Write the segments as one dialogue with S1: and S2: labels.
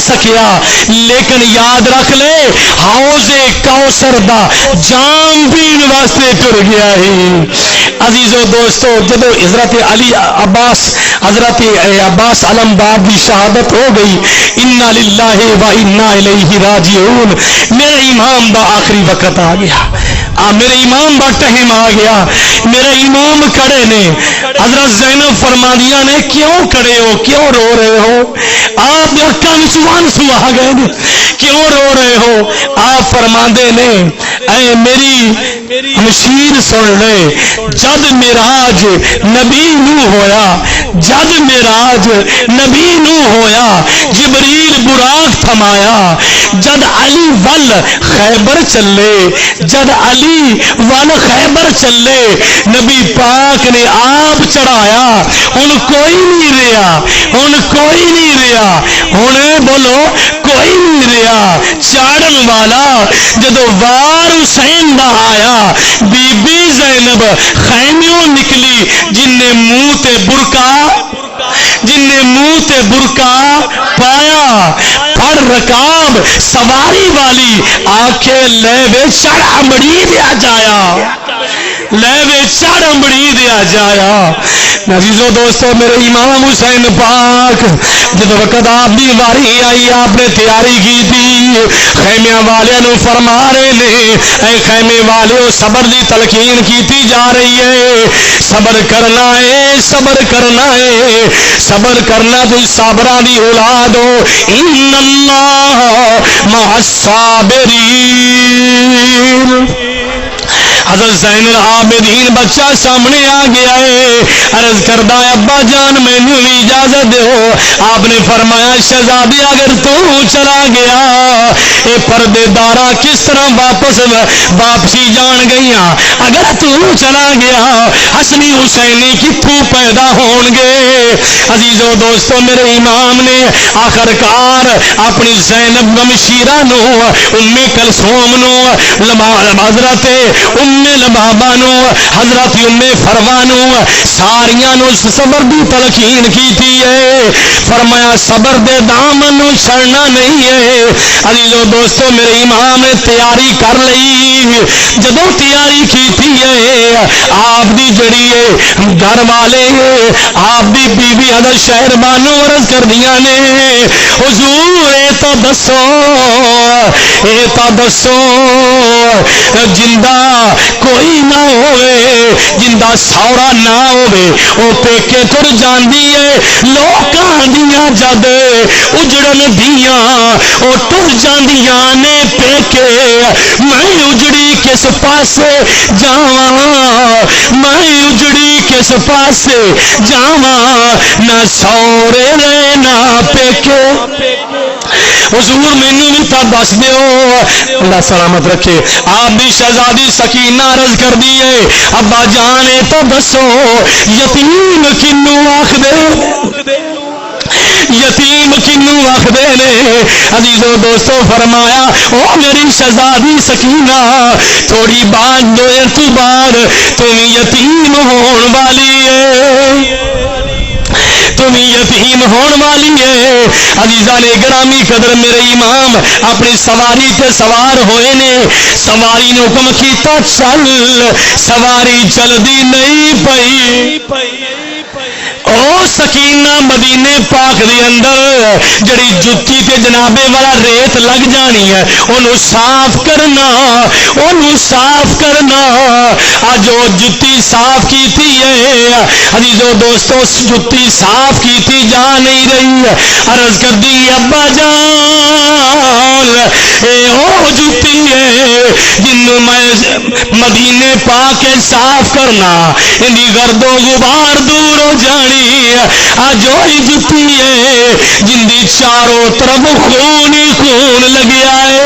S1: سکیا، لیکن یاد رکھ لے حوض کوثر دا جام پین واسطے ٹر گیا ہے۔ عزیزو دوستو جدو حضرت عباس علمباد کی شہادت ہو گئی، انا للہ و انا الیہ راجعون، میرے امام دا آخری وقت آ گیا، میرے امام دا ٹائم آ گیا، میرے امام کھڑے نے۔ حضرت زینب فرمادیاں نے کیوں کھڑے ہو، کیوں رو رہے ہو؟ آپ نے اکھاں وچ آنسو آ گئے نے، کیوں رو رہے ہو؟ آپ فرماندے نے اے میری مشیر سن لے، جد معراج نبی نو ہویا، جد معراج نبی نو ہویا، جبریل براق تھمایا، جد علی ول خیبر چلے، جد علی ول خیبر چلے، نبی پاک نے آپ چڑھایا، ہن کوئی نہیں رہا، ہن کوئی نہیں رہا، ہن بولو کوئی نہیں رہا۔ چاڑن والا جدو وار حسین دا آیا، بی بی زینب خیمیوں نکلی، جن نے منہ تے برکا پایا، پڑ رکاب سواری والی آکھے لے وے چڑھ امڑی دیا جایا، لے وے چڑھ امڑی دیا جایا۔ عزیزو دوستو میرے امام حسین پاک جب وقت آپ دی واری آئی، آپ نے تیاری کی تھی، خیمیاں والے نو فرما رہے نے اے خیمے والے صبر دی تلقین کیتی جا رہی ہے، صبر کرنا ہے، صبر کرنا ہے، صبر کرنا، تو صابراں دی اولاد ہو، ان اللہ مع الصابرین۔ حضرت زین العابدین بچہ سامنے آ گیا ہے، عرض کردہ ہے ابا جان میں نے اجازت دو۔ آپ نے فرمایا شہزادی اگر تو چلا گیا، اے پردے دارا کس طرح واپسی جان گئیاں، اگر تو چلا گیا حسنی حسینی کتوں پیدا ہون گے۔ عزیزو دوستو میرے امام نے آخر کار اپنی زینب گمشیرہ نو، ام کلثوم نو، حضرت ام لبابا نو، حضرت ام فروا نو، ساریاں نو صبر دی تلقین کی تھی ہے، فرمایا صبر دے دامن نو چھڑنا نہیں ہے۔ عزیزو دوستو میرے امام نے تیاری کر لئی، جدو تیاری کی تھی ہے، آپ دی جڑی ہے گھر والے آپ دی بی بی حضرت شہر بانو عرض کر دیا نے حضور اے تا دسو جندہ کوئی نہ ہوئے، جندہ سورا نہ ہوئے، او پیکے تر جاندی ہے، لوکاں دیاں جد اجڑن دیاں او تر جاندیاں نے پیکے، میں اجڑی کس پاسے جاواں، میں اجڑی کس پاسے جاواں، نہ سورے رہے نہ پیکے۔ حضور مینوں بھی تا دس دیو، اللہ سلامت رکھے۔ آپ بھی شہزادی سکینہ عرض کر دیے ابا جانے تو دسو یتیم کنوں آکھدے، یتیم کنوں آکھدے نے؟ عزیزو دوستو فرمایا او میری شہزادی سکینہ تھوڑی بات دیر تو بعد تم یتیم ہون والی ہے، تم یتیم ہون والی ہے۔ عزیزان گرامی قدر میرے امام اپنی سواری تے سوار ہوئے نے، سواری نے حکم کیتا چل، سواری چل دی نہیں پئی۔ او سکینہ مدینے پاک دے اندر جڑی جتی تے جنابے والا ریت لگ جانی ہے انہوں صاف کرنا، انہوں صاف کرنا۔ آج وہ جتی صاف کیتی ہے، عزیزو دوستو جتی صاف کیتی جا نہیں رہی، عرض کر دی ابا جان اے او جتی ہے جنہوں میں مدینے پاک صاف کرنا، اندی گرد و غبار دور ہو جانی، آج وہی جتی ہے جندی چاروں طرف خون ہی خون لگیا ہے،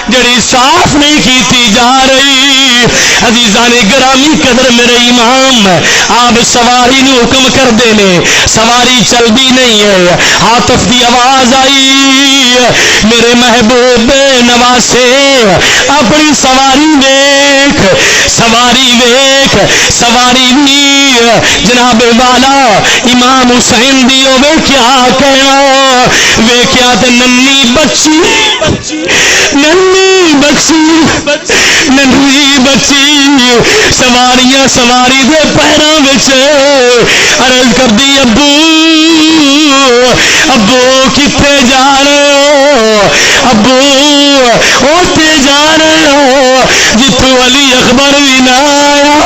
S1: جڑی صاف نہیں کیتی جا رہی۔ عزیزان گرامی قدر میرے امام آپ سواری نو حکم کر دینے، سواری چل بھی نہیں ہے، عاطف دی آواز آئی میرے محبوب نواسے اپنی سواری ویکھ، سواری ویکھ، سواری بھی جناب والا امام حسین دی ہوے کیا کہنا، ویکھ ننی بچی سواریاں سواری دے پیروں وچ عرض کردی ابو ابو کتے جا رہے ہو ابو اوتے جا رہے ہو جتوں علی اکبر بھی نہ آیا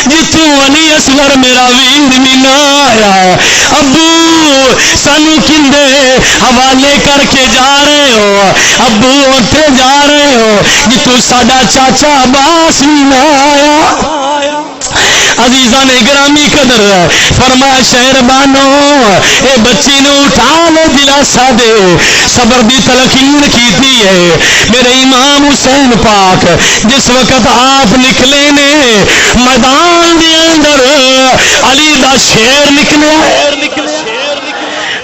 S1: جتوں علی اصغر میرا ویر بھی نہ آیا ابو سانو کندے حوالے کر کے جا رہے ہو ابو اوتے جا رہے ہو جتوں ساڈا چاچا عباس بھی نہ آیا عزیزاں نے گرامی قدر فرمایا شہر بانو اے بچی نو اٹھا لے دلاسا دے صبر دی تلقین کیتی ہے میرے امام حسین پاک جس وقت آپ نکلے نے میدان دے اندر علی دا شیر نکلے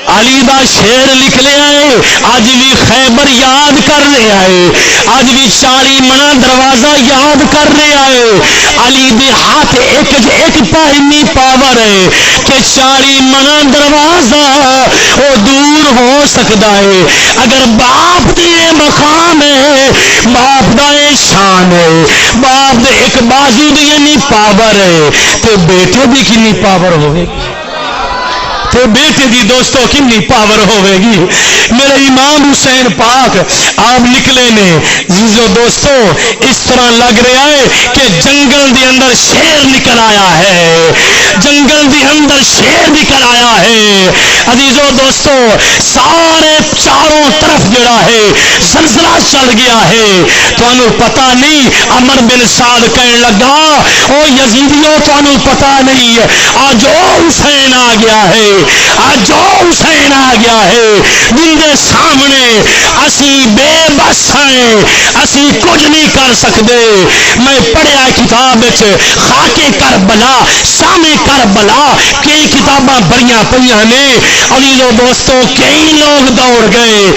S1: علی دا شیر نکلیا ہے اج بھی خیبر یاد کر رہا ہے اج بھی 40 منا دروازہ یاد کر رہا ہے علی دے ہاتھ ایک پہنی پاور ہے کہ 40 منا دروازہ وہ دور ہو سکتا ہے اگر باپ دے مقام ہے باپ دا شان ہے باپ دے ایک بازو دی یعنی پاور ہے تو بیٹے دی کنی پاور ہوگی تو بیٹے دی دوستوں کنی پاور ہوئے گی میرے امام حسین پاک آپ نکلے نے عزیزو دوستو اس طرح لگ رہا ہے کہ جنگل دی اندر شیر نکل آیا ہے جنگل دی اندر شیر نکل آیا ہے عزیزو دوستو سارے چاروں طرف جڑا ہے زلزلہ چل گیا ہے تو انہوں پتہ نہیں عمر بن سعد کہنے لگا او یزیدیوں تو انہوں پتہ نہیں آج حسین آ گیا ہے آج حسین آ گیا ہے جن دے سامنے اسی بے بس ہیں اسی کچھ نہیں کر سکتے میں پڑھیا کتاب خاکے کربلا شام کربلا کئی کتاباں بڑیاں پڑیاں نے عزیزو دوستو کئی لوگ دوڑ گئے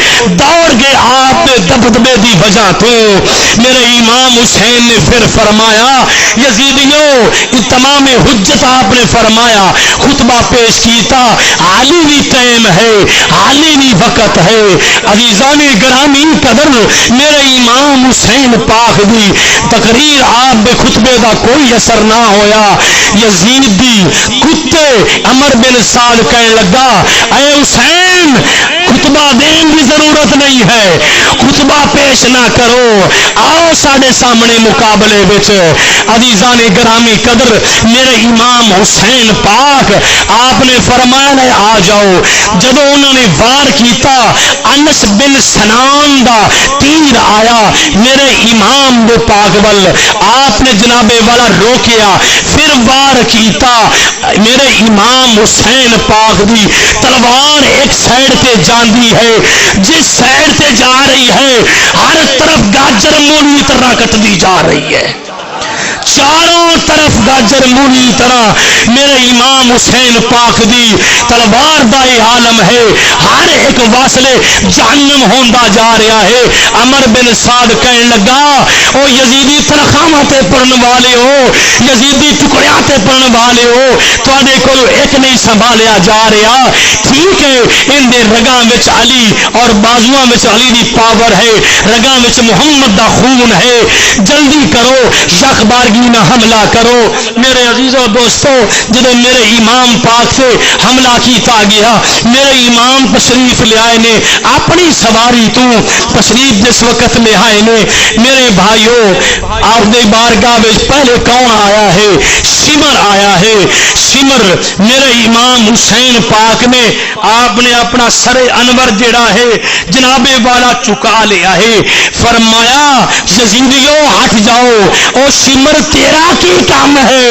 S1: آپ نے دبدبے دی وجہ تو میرے امام حسین نے پھر فرمایا یزیدیوں تمام حجت آپ نے فرمایا خطبہ پیش کیتا حالی بھی ٹائم ہے حالی بھی وقت ہے عزیزان گرامی قدر میرے امام حسین پاک دی تقریر آپ بے خطبے دا کوئی اثر نہ ہویا یزیدی کتے عمر بن سعد کہنے لگا اے حسین خطبہ دین کی ضرورت نہیں ہے خطبہ پیش نہ کرو آؤ ساڑھے سامنے مقابلے بچ عزیزان گرامی قدر میرے امام حسین پاک آپ نے فرمایا آ جاؤ جدو انہوں نے وار کیتا انس بن سنان دا تیر آیا میرے امام دے پاک ول آپ نے جناب والا روکیا پھر وار کیتا میرے امام حسین پاک دی تلوار ایک سائڈ تے جاندی ہے جس سائڈ تے جا رہی ہے ہر طرف گاجر مولی طرح کٹتی جا رہی ہے چاروں طرف گاجر مولی طرح میرے امام حسین پاک دی تلوار دا عالم ہے ہر ایک واصلے جہنم ہوندا جا رہا ہے عمر بن سعد کہنے لگا او یزیدی تنخواہاں تے پڑھن والے ہو یزیدی ٹکڑیاں تے پڑھن والے ہو تواڈے کول ایک نہیں سنبھالیا جا رہا ٹھیک ہے ان دے رگاں وچ علی اور بازواں وچ علی دی پاور ہے رگاں وچ محمد دا خون ہے جلدی کرو یخ بارگی نہ حملہ کرو میرے عزیزو دوستو جب میرے امام پاک سے حملہ کیتا گیا میرے امام تشریف لے آئے نے اپنی سواری تو تشریف جس وقت لے آئے نے میرے بھائیوں آپ نے بارگاہ میں پہلے کون آیا ہے شمر آیا ہے شمر میرے امام حسین پاک نے آپ نے اپنا سر انور جڑا ہے جناب والا چکا لیا ہے فرمایا یزیدیوں ہٹ جاؤ او شمر تیرا کی کام ہے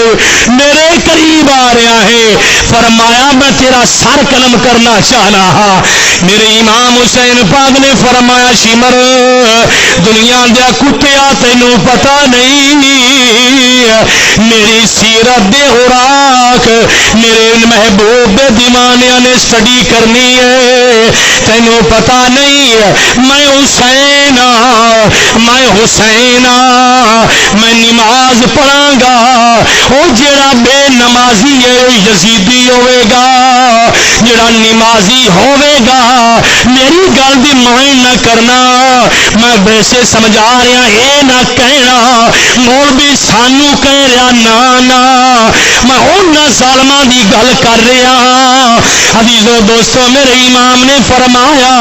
S1: میرے قریب آ رہا ہے فرمایا میں تیرا سر قلم کرنا چاہ رہا میرے امام حسین پاک نے فرمایا شمر دنیا دیا کتیا تینوں پتہ نہیں میری سیرت دے خوراک میرے محبوب دیوانیاں نے سٹڈی کرنی ہے تینوں پتہ نہیں میں حسین میں نماز پڑھاں گا او جڑا بے نمازی ہے یزیدی ہوئے گا جڑا نمازی ہوئے گا میری گل دی مائن نہ کرنا، میں ویسے سمجھا رہا اے نہ کہنا مولوی سانو کہہ رہا نا میں انہاں ظالماں دی گل کر رہا ہاں۔ عزیزو دوستو میرے امام نے فرمایا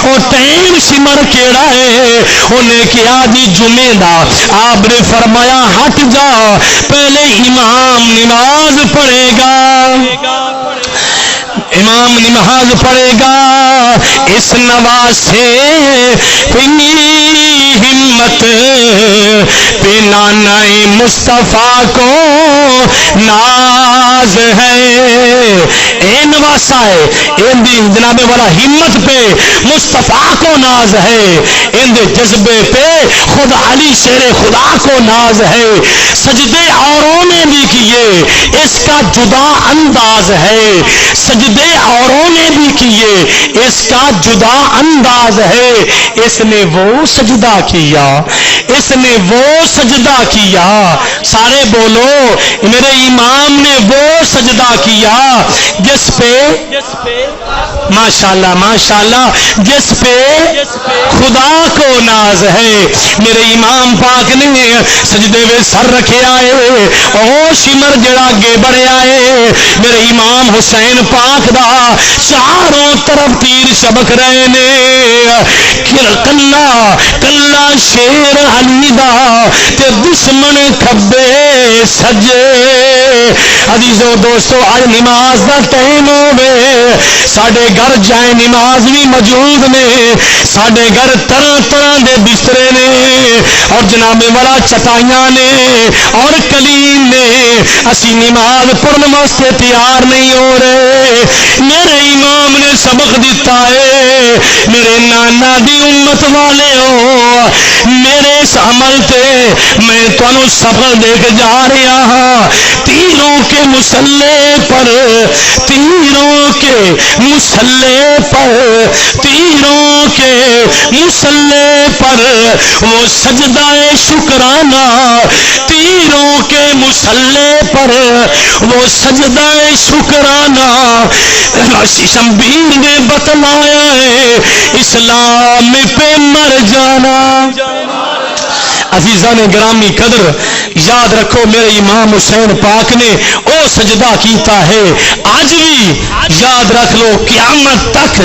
S1: او ٹائم سمر کیڑا ہے، انہیں کیا جی جمعے دا، آپ نے فرمایا ہٹ جا پہلے امام نماز پڑھے گا، امام نماز پڑھے گا، اس نواز سے ہمت پہ نانا مصطفیٰ کو ناز ہے، اے نواسا ہے ان دی جناب والا ہمت پہ مصطفیٰ کو ناز ہے، ان دے جذبے پہ خود علی شیر خدا کو ناز ہے، سجدے اوروں نے بھی کیے اس کا جدا انداز ہے، سجدے اوروں نے بھی کیے اس کا جدا انداز ہے، اس نے وہ سجدہ کیا، اس نے وہ سجدہ کیا، سارے بولو میرے امام نے وہ سجدہ کیا جس پہ ماشاءاللہ ماشاءاللہ جس پہ خدا کو ناز ہے۔ میرے امام پاک نے سجدے میں سر رکھے آئے او شمر جڑا اگے بڑھے آئے، میرے امام حسین پاک دا چاروں طرف تیر شبک رہے نے، کلا کلا شیر علی دا تے دشمن کھبے سجے۔ عزیزو دوستو آج نماز دا ٹائم ہوے، ساڈے گھر جائے نماز بھی موجود نے، ساڈے گھر طرح طرح دے بسترے نے اور جناب والا چٹائیاں نے اور کلیم نے، اسی نماز پڑھن واسطے تیار نہیں ہو رہے۔ میرے امام نے سبق دیتا ہے، میرے نانا دی امت والے ہو، میرے اس عمل تے میں تانوں سبق دے کے جا رہا ہاں، تیروں کے مسلح پر، تیروں کے مسلح پر، تیروں کے مسلح پر وہ سجدہ شکرانہ، تیروں کے مسلح پر وہ سجدہ شکرانہ، شمبیر نے بتلایا ہے اسلام پہ مر جانا۔ عزیزان گرامی قدر یاد رکھو میرے امام حسین پاک نے او سجدہ کیتا ہے، آج بھی یاد رکھ لو، قیامت تک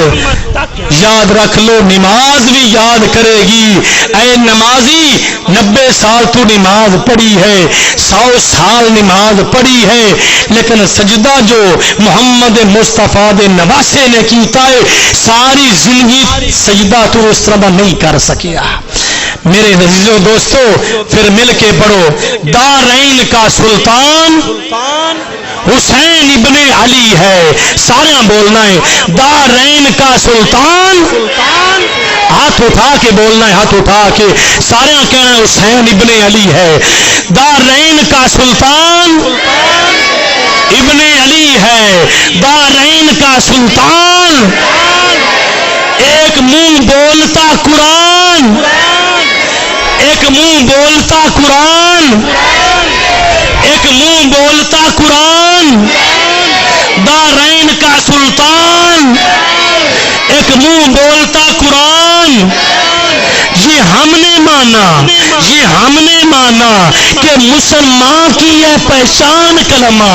S1: یاد رکھ لو، نماز بھی یاد کرے گی۔ اے نمازی 90 سال تو نماز پڑھی ہے، 100 سال نماز پڑھی ہے، لیکن سجدہ جو محمد مصطفیٰ دے نواسے نے کیتا ہے ساری زندگی سجدہ تو اس طرح نہیں کر سکیا۔ میرے عزیزو دوستو پھر مل کے پڑھو، دارین کا سلطان حسین ابن علی ہے، سارے بولنا ہے دارین کا سلطان، ہاتھ اٹھا کے بولنا ہے، ہاتھ اٹھا کے سارے کہنا ہے حسین ابن علی ہے، دارین کا سلطان ابن علی ہے، دارین کا سلطان، ایک منہ بولتا قرآن، ایک منہ بولتا قرآن، ایک منہ بولتا قرآن، دارین کا سلطان، ایک منہ بولتا قرآن۔ یہ ہم نے مانا، یہ ہم نے مانا کہ مسلمان کی ہے پہچان کلمہ،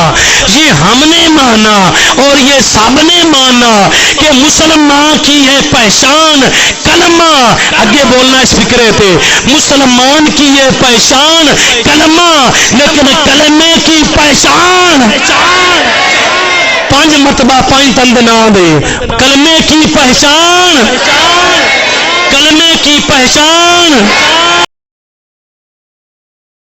S1: یہ ہم نے مانا اور یہ سب نے مانا کہ مسلمان کی ہے پہچان کلمہ۔ آگے بولنا اس فکرے تھے، مسلمان کی ہے پہچان کلمہ، لیکن کلمے کی پہچان 5 مرتبہ 5 تند نہ دے، کلمے کی پہچان، کلمے کی پہچان